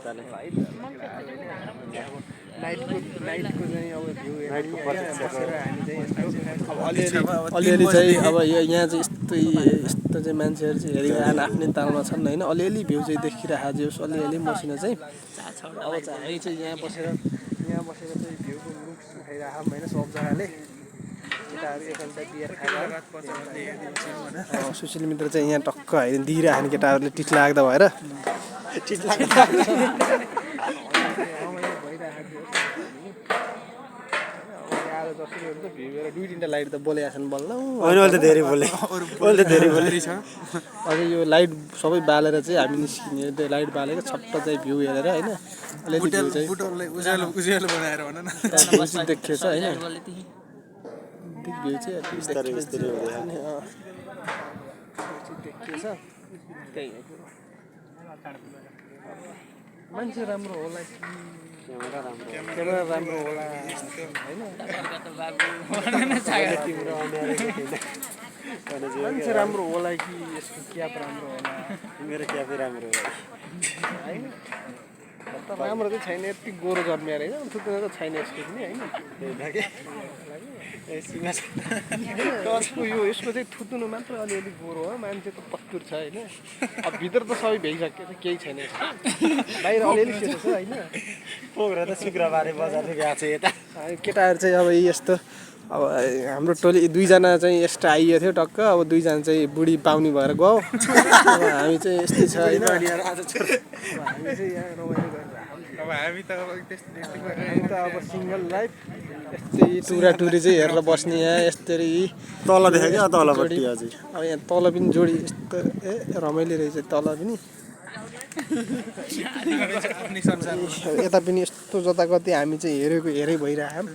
यताले नाइटको चाहिँ अब भ्यू नाइटको बसेर हामी चाहिँ अलिअलि चाहिँ अब यहाँ चाहिँ यस्तो चाहिँ मान्छेहरू चाहिँ हेरिरहन आफ्नै तालमा छन् होइन अलिअलि भ्यू चाहिँ देखिरहेको जोस् अलिअलि मसिनो चाहिँ अब चाहिँ हामी चाहिँ यहाँ बसेर चाहिँ भ्यूको लुक्स उठाइरहेको होइन सबजनाले केटाहरू एकअन्त बियर खाएर सुशील मित्र चाहिँ यहाँ टक्क दिइरहने केटाहरूले टिट लाग्दा भएर दुई तिनवटा लाइट त बोलेका छन् बल्ल अझै यो लाइट सबै बालेर चाहिँ हामी निस्किने त्यो लाइट बालेको छट्ट चाहिँ भ्यू हेरेर होइन देखिएछ होइन भ्यू चाहिँ देखिएछ त्यही मान्छे राम्रो होला क्यामेरा राम्रो होला होइन मान्छे राम्रो होला कि यसको क्याप राम्रो होला मेरो क्यापै राम्रो हो होइन तर राम्रो चाहिँ छैन यति गोरो जन्मिएर होइन थुप्रो त छैन यसको पनि होइन यसको चाहिँ थुत्नु मात्र अलिअलि गोरो हो मान्छे त पत्तुर छ होइन अब भित्र त सबै भइसक्यो त केही छैन बाहिर अलिअलि सेतो छ होइन पोखरा त शुक्रबारे बजार गएको छ यता केटाहरू चाहिँ अब यस्तो अब हाम्रो टोली दुईजना चाहिँ एक्स्ट्रा आइएको थियो टक्क अब दुईजना चाहिँ बुढी पाउने भएर गयो अब हामी चाहिँ यस्तै छ होइन हामी चाहिँ यहाँ रमाइलो गरिरहेको अब सिङ्गल लाइफ यस्तै टुराटुरी चाहिँ हेरेर बस्ने यहाँ यस्तरी तल देख्यो क्या तलपट्टि अझै अब यहाँ तल पनि जोडी यस्तो रमाइलो रहेछ तल पनि यता पनि यस्तो जताकति हामी चाहिँ हेरै भइरहेको